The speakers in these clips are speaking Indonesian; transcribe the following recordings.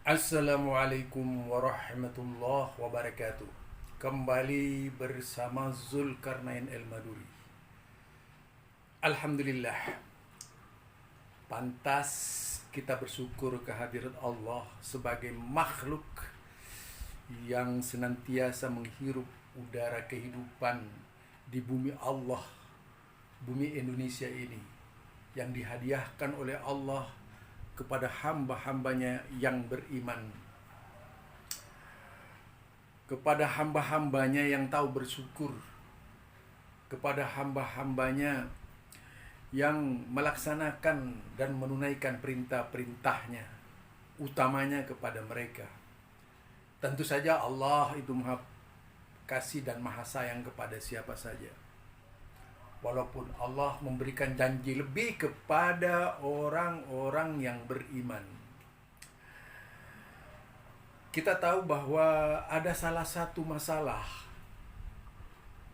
Assalamualaikum warahmatullahi wabarakatuh. Kembali bersama Zulkarnain El-Maduri. Alhamdulillah, pantas kita bersyukur kehadirat Allah sebagai makhluk yang senantiasa menghirup udara kehidupan di bumi Allah, bumi Indonesia ini, yang dihadiahkan oleh Allah kepada hamba-hambanya yang beriman, kepada hamba-hambanya yang tahu bersyukur, kepada hamba-hambanya yang melaksanakan dan menunaikan perintah-perintahnya, utamanya kepada mereka. Tentu saja Allah itu maha kasih dan maha sayang kepada siapa saja. Walaupun Allah memberikan janji lebih kepada orang-orang yang beriman. Kita tahu bahwa ada salah satu masalah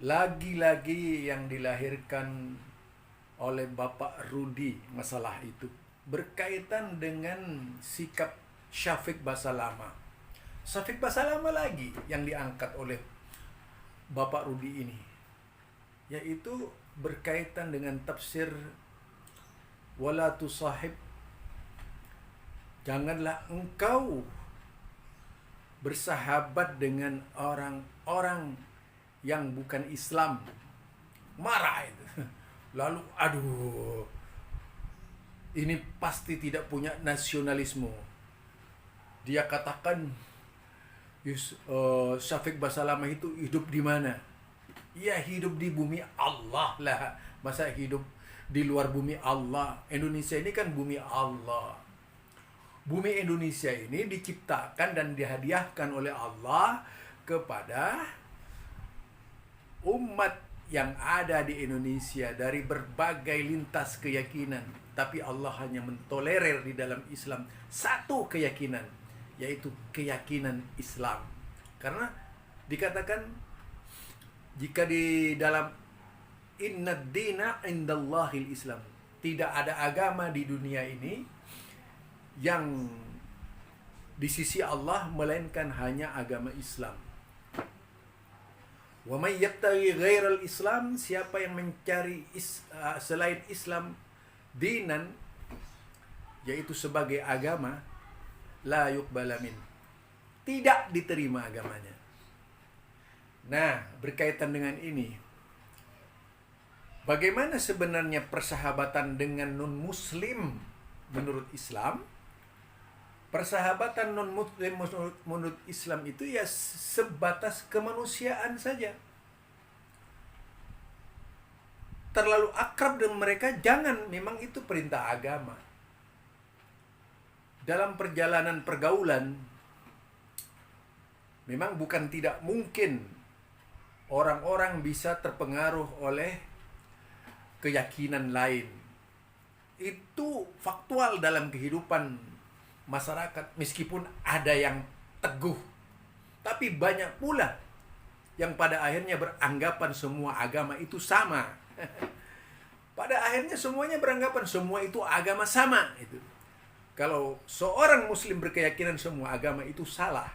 lagi-lagi yang dilahirkan oleh Bapak Rudi. Masalah itu berkaitan dengan sikap Syafiq Basalama. Syafiq Basalama lagi yang diangkat oleh Bapak Rudi ini, yaitu berkaitan dengan tafsir wala tusahib, janganlah engkau bersahabat dengan orang-orang yang bukan Islam. Marah itu. Lalu ini pasti tidak punya nasionalisme. Dia katakan Syafiq Basalama itu hidup di mana? Ya, hidup di bumi Allah lah. Masa hidup di luar bumi Allah? Indonesia ini kan bumi Allah. Bumi Indonesia ini diciptakan dan dihadiahkan oleh Allah kepada umat yang ada di Indonesia dari berbagai lintas keyakinan. Tapi Allah hanya mentolerir di dalam Islam satu keyakinan, yaitu keyakinan Islam. Karena dikatakan, jika di dalam inna dina indallahil Islam, tidak ada agama di dunia ini yang di sisi Allah melainkan hanya agama Islam. Wa may yabtaghi ghairal Islam, siapa yang mencari selain Islam dinan, yaitu sebagai agama, la yuqbala min, tidak diterima agamanya. Nah, berkaitan dengan ini, bagaimana sebenarnya persahabatan dengan non-muslim menurut Islam? Persahabatan non-muslim menurut Islam itu ya sebatas kemanusiaan saja. Terlalu akrab dengan mereka jangan, memang itu perintah agama. Dalam perjalanan pergaulan, memang bukan tidak mungkin orang-orang bisa terpengaruh oleh keyakinan lain. Itu faktual dalam kehidupan masyarakat. Meskipun ada yang teguh, tapi banyak pula yang pada akhirnya beranggapan semua agama itu sama. Pada akhirnya semuanya beranggapan semua itu agama sama. Itu kalau seorang muslim berkeyakinan semua agama itu salah.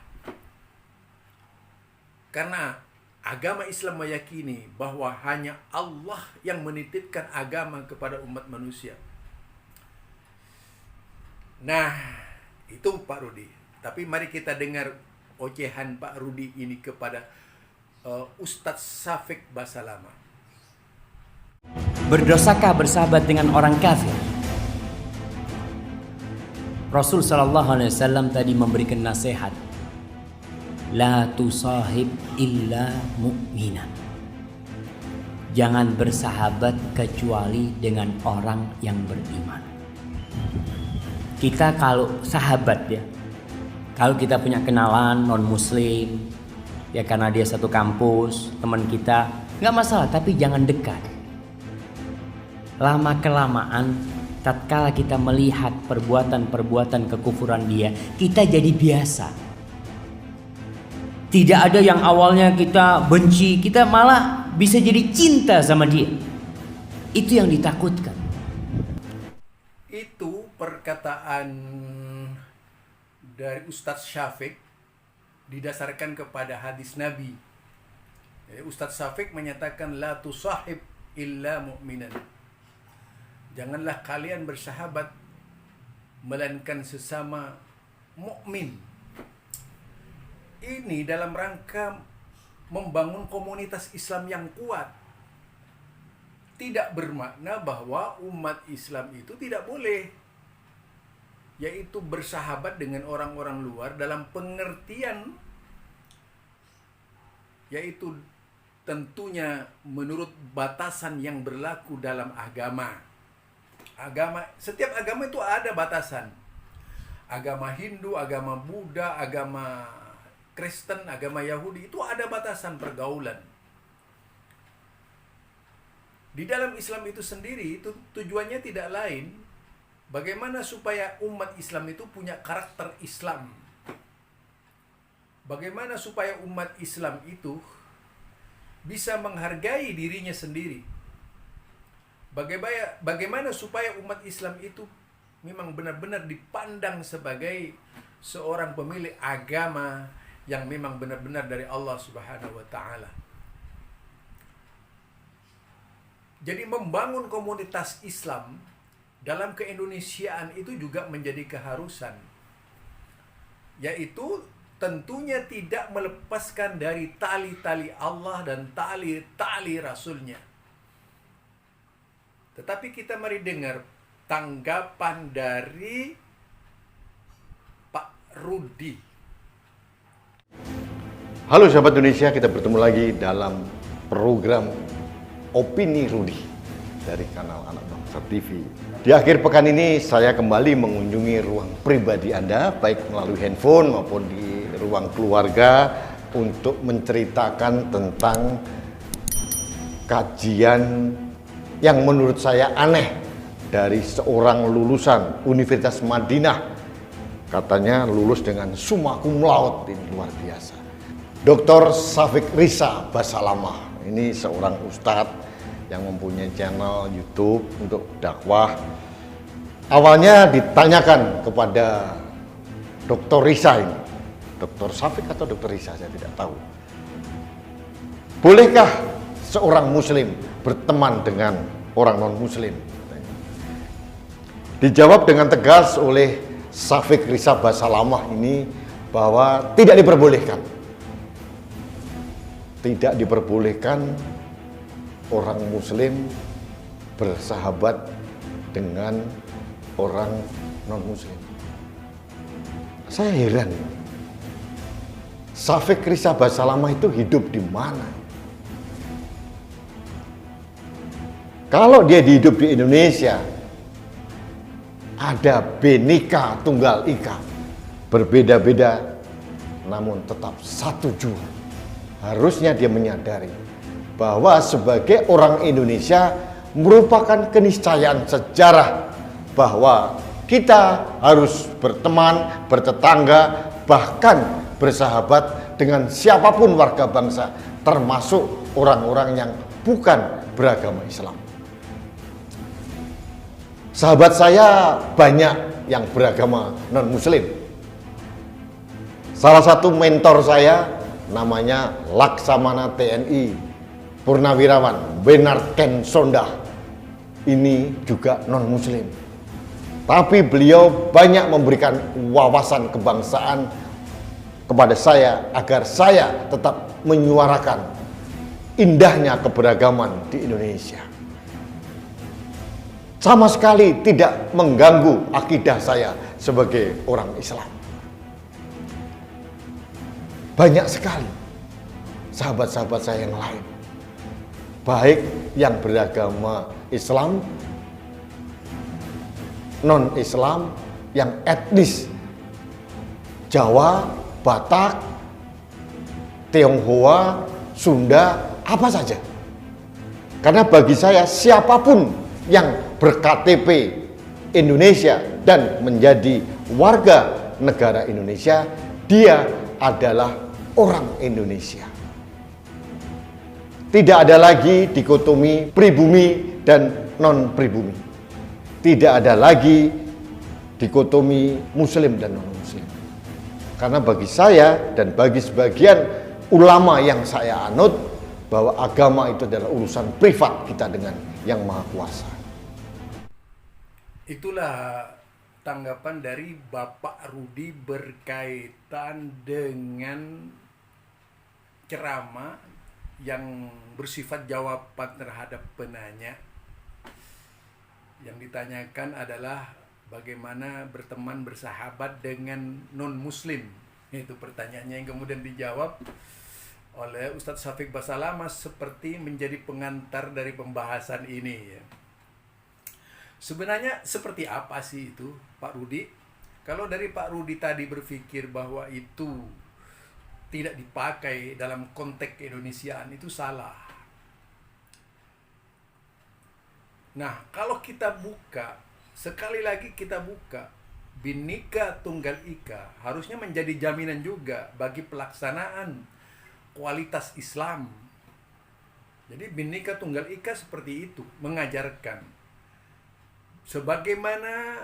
Karena agama Islam meyakini bahwa hanya Allah yang menitipkan agama kepada umat manusia. Nah, itu Pak Rudi. Tapi mari kita dengar ocehan Pak Rudi ini kepada Ustadz Syafiq Basalama. Berdosakah bersahabat dengan orang kafir? Rasul SAW tadi memberikan nasihat, la tusahib illa mu'minan. Jangan bersahabat kecuali dengan orang yang beriman. Kita kalau sahabat ya, kalau kita punya kenalan non muslim ya, karena dia satu kampus, teman kita, nggak masalah, tapi jangan dekat. Lama kelamaan, tatkala kita melihat perbuatan-perbuatan kekufuran dia, kita jadi biasa. Tidak ada yang awalnya kita benci, kita malah bisa jadi cinta sama dia. Itu yang ditakutkan. Itu perkataan dari Ustadz Syafiq didasarkan kepada hadis Nabi. Ustadz Syafiq menyatakan la tusahib illa mu'minan. Janganlah kalian bersahabat melainkan sesama mukmin. Ini dalam rangka membangun komunitas Islam yang kuat. Tidak bermakna bahwa umat Islam itu tidak boleh, yaitu bersahabat dengan orang-orang luar dalam pengertian, yaitu tentunya menurut batasan yang berlaku dalam agama. Setiap agama itu ada batasan. Agama Hindu, agama Buddha, agama Kristen, agama Yahudi itu ada batasan pergaulan. Di dalam Islam itu sendiri itu tujuannya tidak lain bagaimana supaya umat Islam itu punya karakter Islam. Bagaimana supaya umat Islam itu bisa menghargai dirinya sendiri. Bagaimana supaya umat Islam itu memang benar-benar dipandang sebagai seorang pemilik agama yang memang benar-benar dari Allah Subhanahu wa taala. Jadi membangun komunitas Islam dalam keindonesiaan itu juga menjadi keharusan. Yaitu tentunya tidak melepaskan dari tali-tali Allah dan tali-tali Rasulnya. Tetapi kita mari dengar tanggapan dari Pak Rudi. Halo sahabat Indonesia, kita bertemu lagi dalam program Opini Rudi dari kanal Anak Bangsa TV. Di akhir pekan ini saya kembali mengunjungi ruang pribadi Anda, baik melalui handphone maupun di ruang keluarga, untuk menceritakan tentang kajian yang menurut saya aneh dari seorang lulusan Universitas Madinah. Katanya lulus dengan summa cum laude, ini luar biasa. Dr. Syafiq Risa Basalamah. Ini seorang ustadz yang mempunyai channel YouTube untuk dakwah. Awalnya ditanyakan kepada Dr. Risa ini, Dr. Syafiq atau Dr. Risa, saya tidak tahu. Bolehkah seorang muslim berteman dengan orang non-muslim? Dijawab dengan tegas oleh Syafiq Risa Basalamah ini bahwa tidak diperbolehkan. Tidak diperbolehkan orang muslim bersahabat dengan orang non-muslim. Saya heran. Syafiq Risa Basalamah itu hidup di mana? Kalau dia hidup di Indonesia, ada Bhinneka Tunggal Ika, berbeda-beda namun tetap satu jua. Harusnya dia menyadari bahwa sebagai orang Indonesia merupakan keniscayaan sejarah bahwa kita harus berteman, bertetangga, bahkan bersahabat dengan siapapun warga bangsa, termasuk orang-orang yang bukan beragama Islam. Sahabat saya banyak yang beragama non-muslim. Salah satu mentor saya namanya Laksamana TNI Purnawirawan Bernard Ken Sondah. Ini juga non-muslim, tapi beliau banyak memberikan wawasan kebangsaan kepada saya agar saya tetap menyuarakan indahnya keberagaman di Indonesia. Sama sekali tidak mengganggu akidah saya sebagai orang Islam. Banyak sekali sahabat-sahabat saya yang lain, baik yang beragama Islam, non-Islam, yang etnis Jawa, Batak, Tionghoa, Sunda, apa saja. Karena bagi saya siapapun yang ber-KTP Indonesia dan menjadi warga negara Indonesia, dia adalah orang Indonesia. Tidak ada lagi dikotomi pribumi dan non-pribumi. Tidak ada lagi dikotomi muslim dan non-muslim. Karena bagi saya dan bagi sebagian ulama yang saya anut, bahwa agama itu adalah urusan privat kita dengan Yang Maha Kuasa. Itulah tanggapan dari Bapak Rudi berkaitan dengan ceramah yang bersifat jawaban terhadap penanya. Yang ditanyakan adalah bagaimana berteman bersahabat dengan non-muslim. Itu pertanyaannya yang kemudian dijawab oleh Ustadz Syafiq Basalamah seperti menjadi pengantar dari pembahasan ini ya. Sebenarnya seperti apa sih itu Pak Rudi? Kalau dari Pak Rudi tadi berpikir bahwa itu tidak dipakai dalam konteks keindonesiaan, itu salah. Nah, kalau kita buka, sekali lagi kita buka, Bhinneka Tunggal Ika harusnya menjadi jaminan juga bagi pelaksanaan kualitas Islam. Jadi Bhinneka Tunggal Ika seperti itu, mengajarkan sebagaimana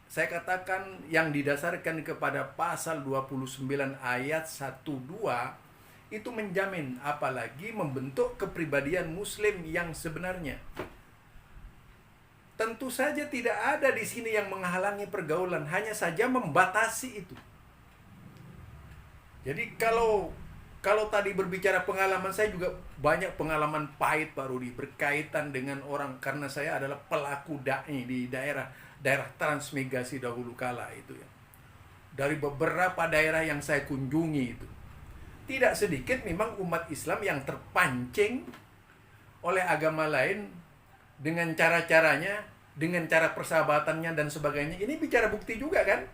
saya katakan yang didasarkan kepada pasal 29 ayat 1-2 itu menjamin, apalagi membentuk kepribadian muslim yang sebenarnya. Tentu saja tidak ada di sini yang menghalangi pergaulan, hanya saja membatasi itu. Jadi kalau tadi berbicara pengalaman, saya juga banyak pengalaman pahit Pak Rudi berkaitan dengan orang, karena saya adalah pelaku da'i di daerah transmigrasi dahulu kala itu ya. Dari beberapa daerah yang saya kunjungi itu, tidak sedikit memang umat Islam yang terpancing oleh agama lain dengan cara-caranya, dengan cara persahabatannya dan sebagainya. Ini bicara bukti juga kan?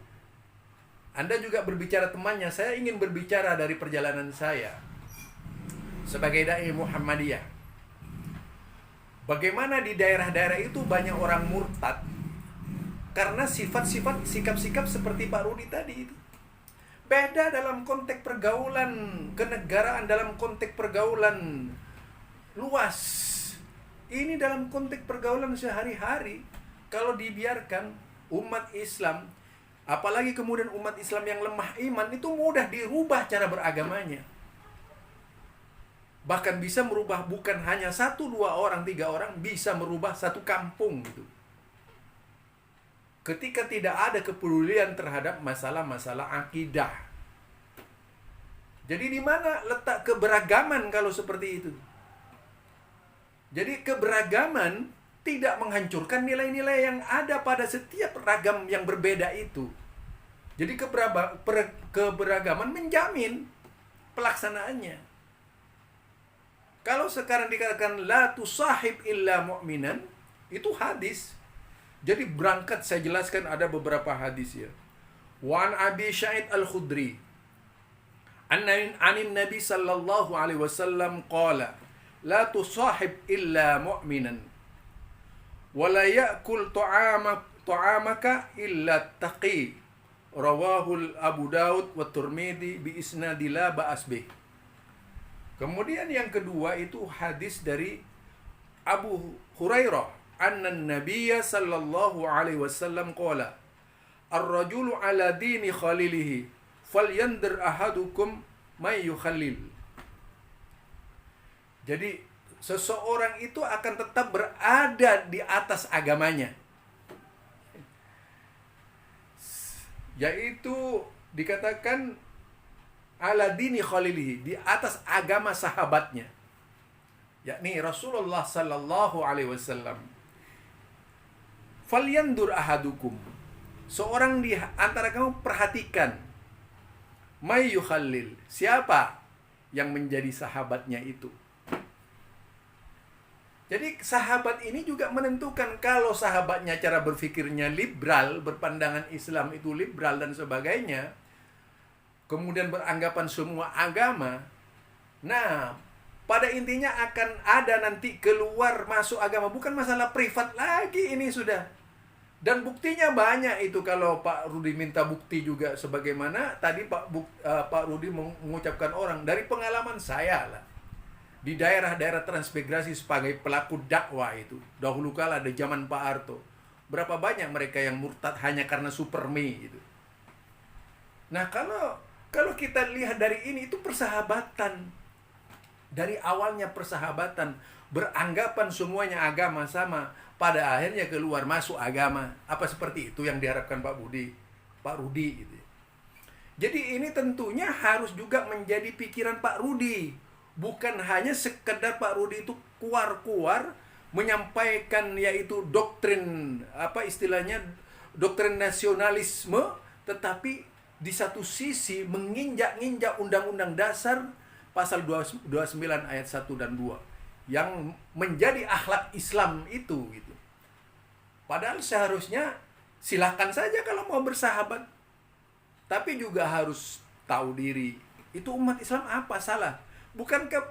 Anda juga berbicara temannya, saya ingin berbicara dari perjalanan saya sebagai dai Muhammadiyah. Bagaimana di daerah-daerah itu banyak orang murtad karena sifat-sifat, sikap-sikap seperti Pak Rudi tadi itu. Beda dalam konteks pergaulan kenegaraan, dalam konteks pergaulan luas. Ini dalam konteks pergaulan sehari-hari. Kalau dibiarkan umat Islam, apalagi kemudian umat Islam yang lemah iman, itu mudah dirubah cara beragamanya. Bahkan bisa merubah bukan hanya 1, 2 orang, 3 orang, bisa merubah satu kampung gitu. Ketika tidak ada kepedulian terhadap masalah-masalah akidah. Jadi di mana letak keberagaman kalau seperti itu? Jadi keberagaman tidak menghancurkan nilai-nilai yang ada pada setiap ragam yang berbeda itu. Jadi keberagaman menjamin pelaksanaannya. Kalau sekarang dikatakan la tusahib illa mu'minan, itu hadis. Jadi berangkat saya jelaskan ada beberapa hadis ya. Wa an Abi Sa'id Al-Khudri anin Nabi sallallahu alaihi wasallam qala la tusahib illa mu'minan wa la ya'kul ta'amaka illa taqi. Rawahul Abu Daud wa Tirmidzi bi isnadi la ba'as bih. Kemudian yang kedua itu hadis dari Abu Hurairah anna Nabiyya sallallahu alaihi wasallam qala ar-rajulu ala dini khalilihi falyandir ahadukum may yukhallil. Jadi seseorang itu akan tetap berada di atas agamanya, yaitu dikatakan ala dini khalilihi, di atas agama sahabatnya, yakni Rasulullah sallallahu alaihi wasallam. Falyandur ahadukum, seorang di antara kamu perhatikan, may yukhallil, siapa yang menjadi sahabatnya itu. Jadi sahabat ini juga menentukan. Kalau sahabatnya cara berfikirnya liberal, berpandangan Islam itu liberal dan sebagainya, kemudian beranggapan semua agama, nah pada intinya akan ada nanti keluar masuk agama, bukan masalah privat lagi ini sudah. Dan buktinya banyak itu. Kalau Pak Rudi minta bukti juga, sebagaimana tadi Pak Rudi mengucapkan orang, dari pengalaman saya lah di daerah-daerah transmigrasi sebagai pelaku dakwah itu. Dahulu kala ada zaman Pak Harto, berapa banyak mereka yang murtad hanya karena supermi itu. Nah, kalau Kalau kita lihat dari ini, itu persahabatan. Dari awalnya persahabatan, beranggapan semuanya agama sama, pada akhirnya keluar masuk agama. Apa seperti itu yang diharapkan Pak Rudi gitu. Jadi ini tentunya harus juga menjadi pikiran Pak Rudi. Bukan hanya sekedar Pak Rudi itu keluar menyampaikan yaitu doktrin, apa istilahnya, doktrin nasionalisme, tetapi di satu sisi menginjak-injak Undang-Undang Dasar pasal 29 ayat 1 dan 2 yang menjadi akhlak Islam itu gitu. Padahal seharusnya silahkan saja kalau mau bersahabat, tapi juga harus tahu diri. Itu umat Islam apa salah? Bukankah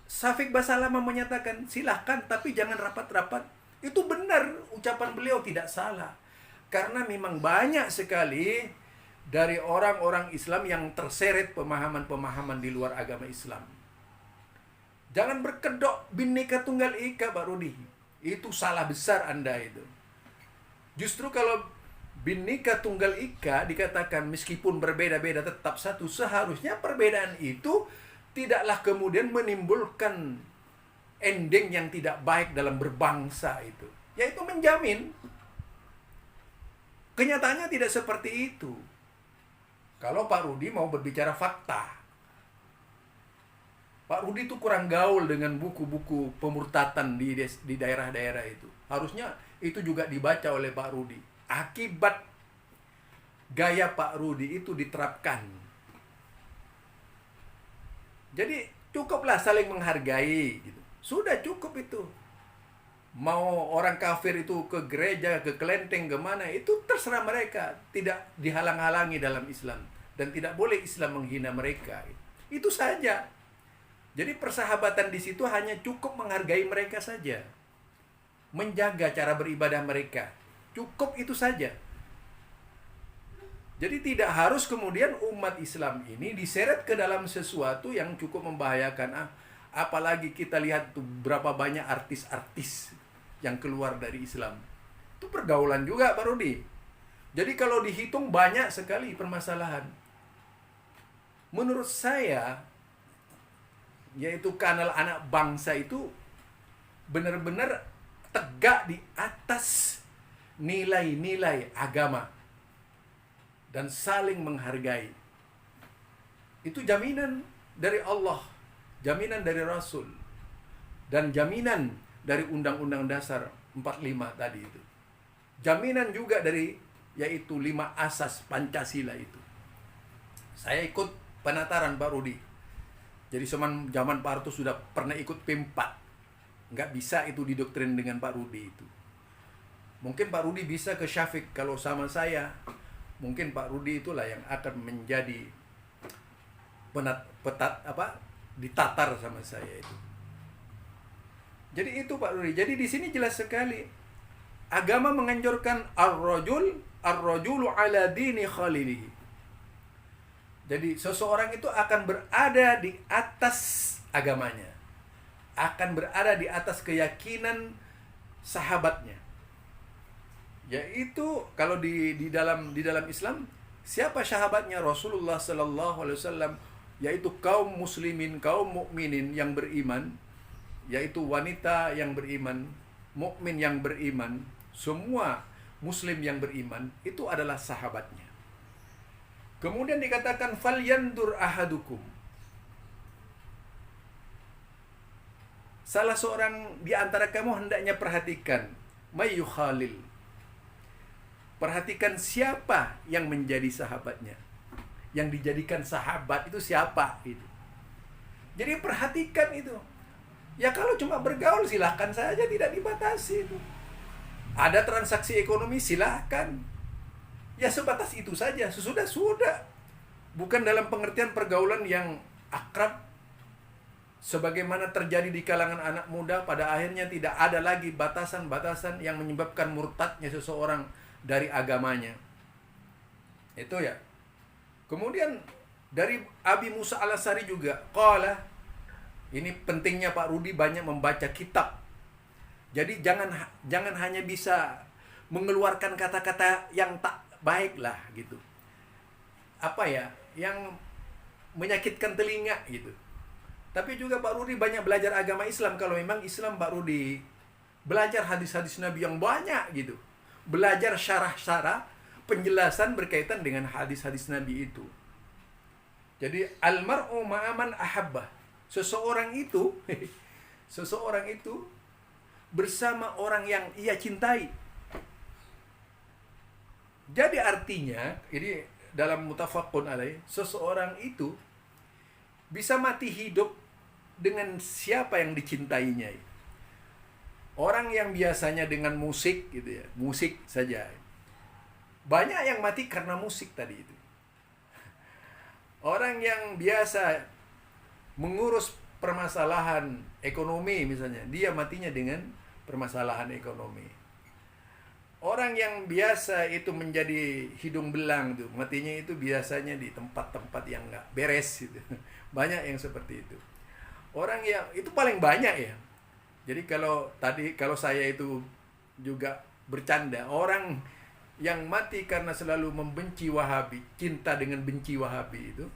Syafiq Basalamah menyatakan silahkan tapi jangan rapat-rapat? Itu benar, ucapan beliau tidak salah. Karena memang banyak sekali dari orang-orang Islam yang terseret pemahaman-pemahaman di luar agama Islam. Jangan berkedok Bhinneka Tunggal Ika, Pak Rudi. Itu salah besar Anda itu. Justru kalau Bhinneka Tunggal Ika dikatakan meskipun berbeda-beda tetap satu, seharusnya perbedaan itu tidaklah kemudian menimbulkan ending yang tidak baik dalam berbangsa itu. Yaitu menjamin. Kenyataannya tidak seperti itu. Kalau Pak Rudi mau berbicara fakta, Pak Rudi itu kurang gaul dengan buku-buku pemurtatan di daerah-daerah itu. Harusnya itu juga dibaca oleh Pak Rudi. Akibat gaya Pak Rudi itu diterapkan. Jadi cukuplah saling menghargai gitu. Sudah cukup itu. Mau orang kafir itu ke gereja, ke kelenteng, kemana, itu terserah mereka. Tidak dihalang-halangi dalam Islam. Dan tidak boleh Islam menghina mereka. Itu saja. Jadi persahabatan di situ hanya cukup menghargai mereka saja. Menjaga cara beribadah mereka. Cukup itu saja. Jadi tidak harus kemudian umat Islam ini diseret ke dalam sesuatu yang cukup membahayakan. Apalagi kita lihat tuh berapa banyak artis-artis yang keluar dari Islam. Itu pergaulan juga, Pak Rudi. Jadi kalau dihitung banyak sekali permasalahan. Menurut saya, yaitu kanal anak bangsa itu benar-benar tegak di atas nilai-nilai agama dan saling menghargai. Itu jaminan dari Allah, jaminan dari Rasul, dan jaminan dari Undang-Undang Dasar 45 tadi itu. Jaminan juga dari yaitu 5 asas Pancasila itu. Saya ikut penataran Pak Rudi. Jadi zaman Pak Harto sudah pernah ikut P4. Nggak bisa itu didoktrin dengan Pak Rudi itu. Mungkin Pak Rudi bisa ke Syafiq. Kalau sama saya, mungkin Pak Rudi itulah yang akan menjadi ditatar sama saya itu. Jadi itu Pak Rudi. Jadi di sini jelas sekali agama menganjurkan ar-rajulu ala dini khalilihi. Jadi seseorang itu akan berada di atas agamanya, akan berada di atas keyakinan sahabatnya. Yaitu kalau di dalam Islam, siapa sahabatnya Rasulullah sallallahu alaihi wasallam, yaitu kaum muslimin, kaum mukminin yang beriman, yaitu wanita yang beriman, mukmin yang beriman, semua muslim yang beriman itu adalah sahabatnya. Kemudian dikatakan falyandur ahadukum. Salah seorang di antara kamu hendaknya perhatikan mayu khalil. Perhatikan siapa yang menjadi sahabatnya. Yang dijadikan sahabat itu siapa itu. Jadi perhatikan itu. Ya kalau cuma bergaul silahkan saja, tidak dibatasi itu. Ada transaksi ekonomi silahkan. Ya sebatas itu saja, sudah. Bukan dalam pengertian pergaulan yang akrab sebagaimana terjadi di kalangan anak muda, pada akhirnya tidak ada lagi batasan-batasan yang menyebabkan murtadnya seseorang dari agamanya. Itu ya. Kemudian dari Abi Musa al-Asy'ari juga qala, ini pentingnya Pak Rudi banyak membaca kitab. Jadi jangan hanya bisa mengeluarkan kata-kata yang tak baik lah gitu. Apa ya, yang menyakitkan telinga gitu. Tapi juga Pak Rudi banyak belajar agama Islam. Kalau memang Islam Pak Rudi belajar hadis-hadis Nabi yang banyak gitu. Belajar syarah-syarah penjelasan berkaitan dengan hadis-hadis Nabi itu. Jadi almar'u ma'aman ahabbah. Seseorang itu bersama orang yang ia cintai. Jadi artinya, ini dalam mutafaqun alaih, seseorang itu bisa mati hidup dengan siapa yang dicintainya. Orang yang biasanya dengan musik gitu ya, musik saja. Banyak yang mati karena musik tadi itu. Orang yang biasa mengurus permasalahan ekonomi misalnya, dia matinya dengan permasalahan ekonomi. Orang yang biasa itu menjadi hidung belang tuh, matinya itu biasanya di tempat-tempat yang nggak beres gitu. Banyak yang seperti itu. Orang yang itu paling banyak ya. Jadi kalau saya itu juga bercanda, orang yang mati karena selalu membenci Wahabi, cinta dengan benci Wahabi itu,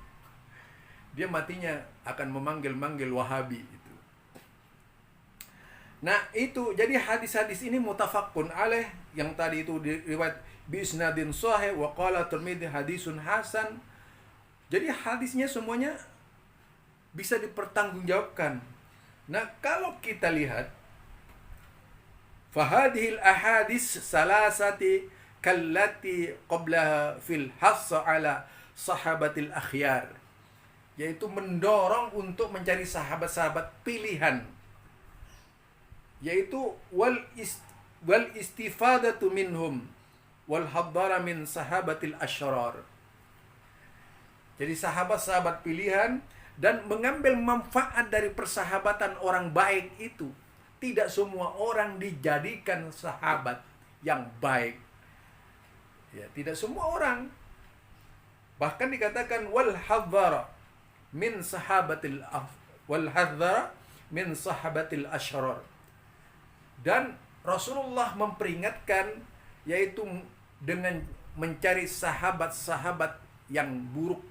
dia matinya akan memanggil-manggil Wahabi itu. Nah itu, jadi hadis-hadis ini mutafaqun alaih, yang tadi itu riwayat bi isnadin sahih wa qala Tirmidzi hadisun hasan. Jadi hadisnya semuanya bisa dipertanggungjawabkan. Nah kalau kita lihat fahadhil ahadis salasati kallati qablaha fil hassa ala sahabatil akhyar, yaitu mendorong untuk mencari sahabat-sahabat pilihan, yaitu wal istifadatu minhum wal haddara min sahabatil asyrar. Jadi sahabat-sahabat pilihan dan mengambil manfaat dari persahabatan orang baik itu. Tidak semua orang dijadikan sahabat yang baik. Ya, tidak semua orang. Bahkan dikatakan wal haddara min sahabatil asyrar. Dan Rasulullah memperingatkan, yaitu dengan mencari sahabat-sahabat yang buruk.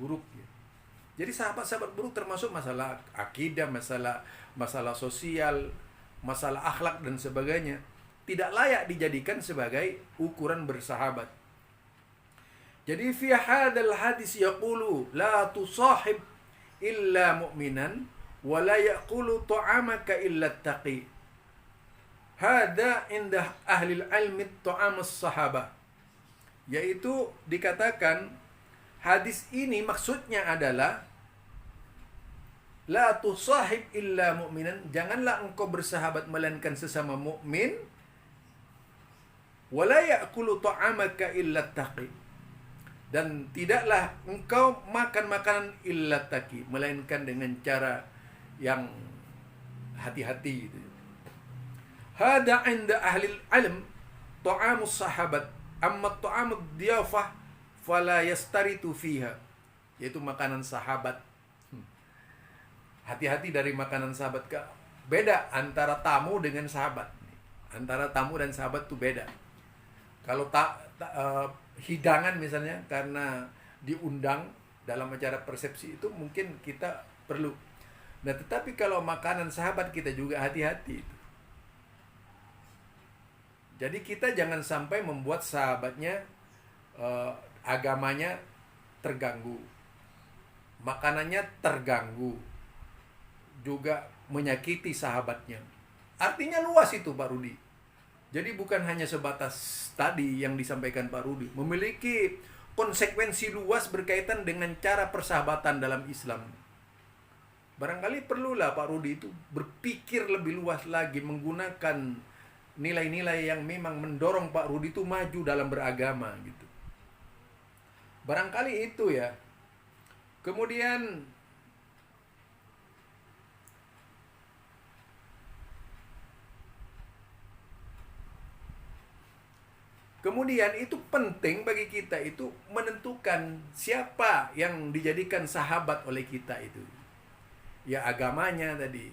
Ya. Jadi sahabat-sahabat buruk termasuk masalah akidah, masalah sosial, masalah akhlak dan sebagainya. Tidak layak dijadikan sebagai ukuran bersahabat. Jadi fi hadzal hadis yaqulu la tusahib illa mu'minan wa la yaqulu ta'amaka illa taqi. Hada indah ahli ilmi ta'amus sahabah. Yaitu dikatakan hadis ini maksudnya adalah la tusahib illa mu'minan, janganlah engkau bersahabat melainkan sesama mukmin, wa la ya'kulu ta'amaka illa taqi, dan tidaklah engkau makan makanan illa taqi, melainkan dengan cara yang hati-hati gitu. Hada inda ahli ilm ta'amus sahabat, amma ta'amud diyafah fala yastaritu fiha, yaitu makanan sahabat. Hati-hati dari makanan sahabat. Beda antara tamu dengan sahabat. Antara tamu dan sahabat itu beda. Kalau hidangan misalnya karena diundang dalam acara persepsi itu mungkin kita perlu. Nah, tetapi kalau makanan sahabat kita juga hati-hati itu. Jadi kita jangan sampai membuat sahabatnya agamanya terganggu, makanannya terganggu, juga menyakiti sahabatnya. Artinya luas itu Pak Rudi. Jadi bukan hanya sebatas tadi yang disampaikan Pak Rudi, memiliki konsekuensi luas berkaitan dengan cara persahabatan dalam Islam. Barangkali perlulah Pak Rudi itu berpikir lebih luas lagi, menggunakan nilai-nilai yang memang mendorong Pak Rudi itu maju dalam beragama gitu. Barangkali itu ya. Kemudian itu penting bagi kita itu menentukan siapa yang dijadikan sahabat oleh kita itu. Ya agamanya tadi.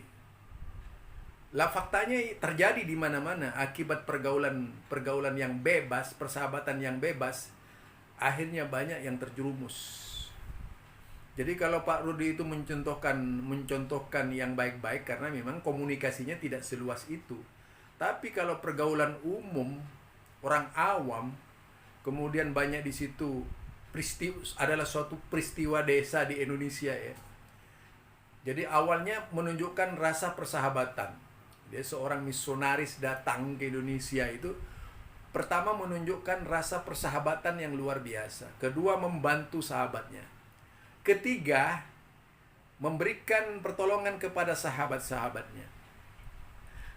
Lah faktanya terjadi di mana-mana akibat pergaulan yang bebas, persahabatan yang bebas, akhirnya banyak yang terjerumus. Jadi kalau Pak Rudi itu mencontohkan yang baik-baik karena memang komunikasinya tidak seluas itu. Tapi kalau pergaulan umum, orang awam, kemudian banyak di situ adalah suatu peristiwa desa di Indonesia ya. Jadi awalnya menunjukkan rasa persahabatan. Dia seorang misionaris datang ke Indonesia itu pertama menunjukkan rasa persahabatan yang luar biasa. Kedua, membantu sahabatnya. Ketiga, memberikan pertolongan kepada sahabat-sahabatnya.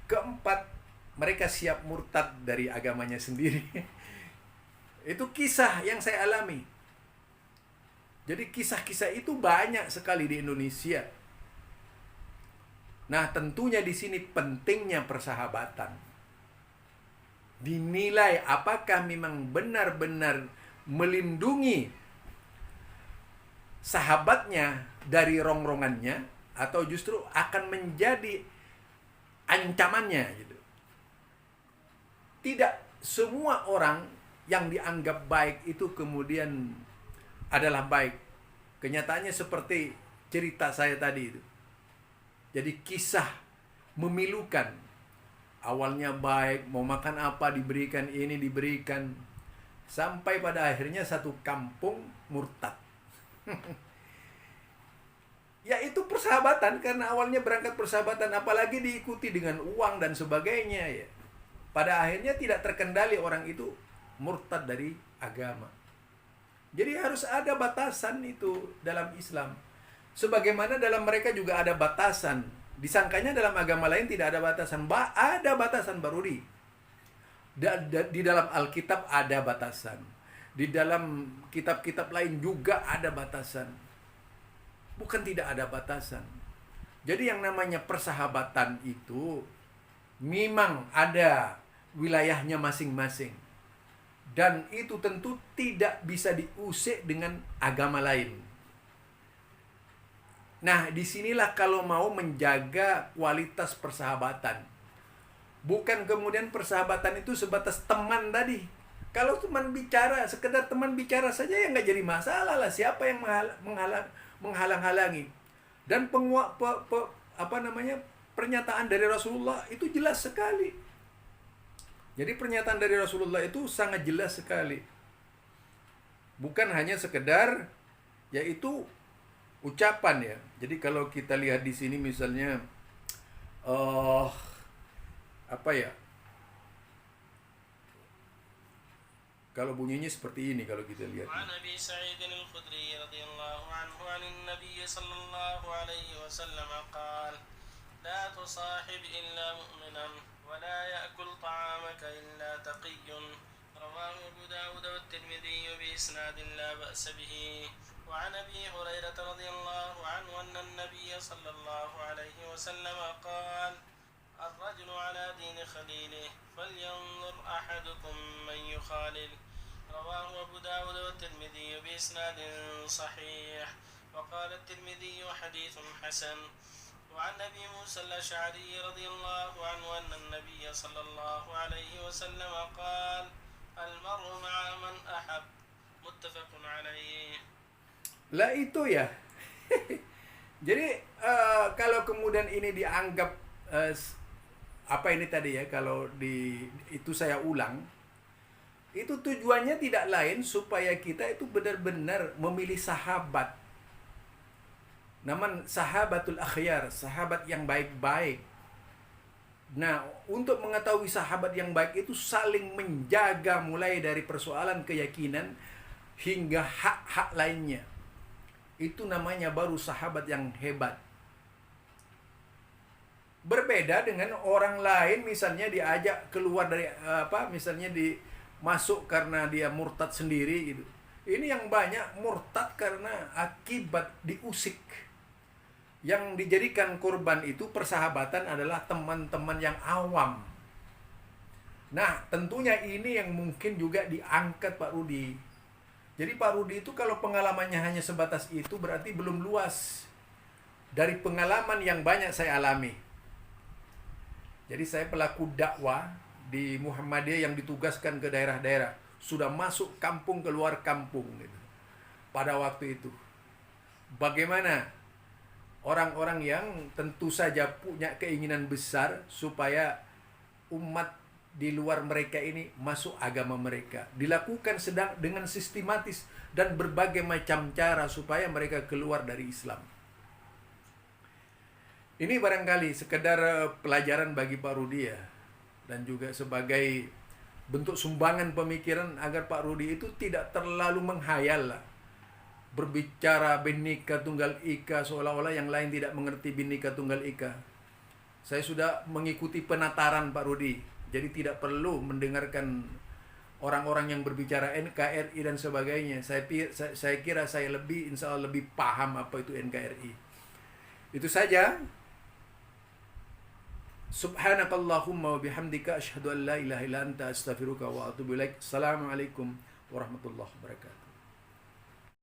Keempat, mereka siap murtad dari agamanya sendiri. Itu kisah yang saya alami. Jadi kisah-kisah itu banyak sekali di Indonesia. Nah, tentunya di sini pentingnya persahabatan. Dinilai apakah memang benar-benar melindungi sahabatnya dari rongrongannya atau justru akan menjadi ancamannya gitu. Tidak semua orang yang dianggap baik itu kemudian adalah baik. Kenyataannya seperti cerita saya tadi itu. Jadi kisah memilukan. Awalnya baik, mau makan apa diberikan, ini diberikan. Sampai pada akhirnya satu kampung murtad. Ya itu persahabatan, karena awalnya berangkat persahabatan, apalagi diikuti dengan uang dan sebagainya ya. Pada akhirnya tidak terkendali, orang itu murtad dari agama. Jadi harus ada batasan itu dalam Islam. Sebagaimana dalam mereka juga ada batasan. Disangkanya dalam agama lain tidak ada batasan. Ada batasan, Pak Rudi. Di dalam Alkitab ada batasan. Di dalam kitab-kitab lain juga ada batasan. Bukan tidak ada batasan. Jadi yang namanya persahabatan itu memang ada wilayahnya masing-masing. Dan itu tentu tidak bisa diusik dengan agama lain. Nah, disinilah kalau mau menjaga kualitas persahabatan. Bukan kemudian persahabatan itu sebatas teman tadi. Kalau teman bicara, sekedar teman bicara saja ya nggak jadi masalah lah. Siapa yang menghalang-halangi? Dan pernyataan dari Rasulullah itu jelas sekali. Jadi pernyataan dari Rasulullah itu sangat jelas sekali. Bukan hanya sekedar yaitu ucapan ya. Jadi kalau kita lihat di sini misalnya kalau bunyinya seperti ini kalau kita lihat. عن أبي سعيد الخدري رضي الله عنه عن النبي صلى الله عليه وسلم قال لا تصاحب إلا مؤمنا ولا يأكل طعامك إلا تقي رواه أبو داود والترمذي بإسناد لا بأس به وعن أبي هريرة رضي الله عنه أن النبي صلى الله عليه وسلم قال الرجل على دين خليله فلينظر أحدكم من يخالل رواه أبو داود والترمذي بإسناد صحيح وقال الترمذي حديث حسن وعن أبي موسى الأشعري رضي الله عنه أن النبي صلى الله عليه وسلم قال المرء مع من أحب متفق عليه. Lah itu ya. Jadi kalau kemudian ini dianggap apa ini tadi ya, kalau itu saya ulang, itu tujuannya tidak lain supaya kita itu benar-benar memilih sahabat. Namun sahabatul akhyar, sahabat yang baik-baik. Nah, untuk mengetahui sahabat yang baik itu saling menjaga mulai dari persoalan keyakinan hingga hak-hak lainnya. Itu namanya baru sahabat yang hebat. Berbeda dengan orang lain misalnya diajak keluar dari misalnya masuk karena dia murtad sendiri gitu. Ini yang banyak murtad karena akibat diusik. Yang dijadikan korban itu persahabatan adalah teman-teman yang awam. Nah, tentunya ini yang mungkin juga diangkat Pak Rudi. Jadi Pak Rudi itu kalau pengalamannya hanya sebatas itu berarti belum luas dari pengalaman yang banyak saya alami. Jadi saya pelaku dakwah di Muhammadiyah yang ditugaskan ke daerah-daerah. Sudah masuk kampung keluar kampung gitu. Pada waktu itu. bagaimana orang-orang yang tentu saja punya keinginan besar supaya umat di luar mereka ini masuk agama mereka. Dilakukan sedang dengan sistematis dan berbagai macam cara supaya mereka keluar dari Islam. Ini barangkali sekedar pelajaran bagi Pak Rudi ya, dan juga sebagai bentuk sumbangan pemikiran agar Pak Rudi itu tidak terlalu menghayal lah. Berbicara Bhinneka Tunggal Ika seolah-olah yang lain tidak mengerti Bhinneka Tunggal Ika. Saya sudah mengikuti penataran Pak Rudi, jadi tidak perlu mendengarkan orang-orang yang berbicara NKRI dan sebagainya. Saya kira saya insya Allah lebih paham apa itu NKRI. Itu saja. Subhanakallahumma wa bihamdika asyhadu an la ilaha illa anta astaghfiruka wa atubu ilaik. Assalamualaikum warahmatullahi wabarakatuh.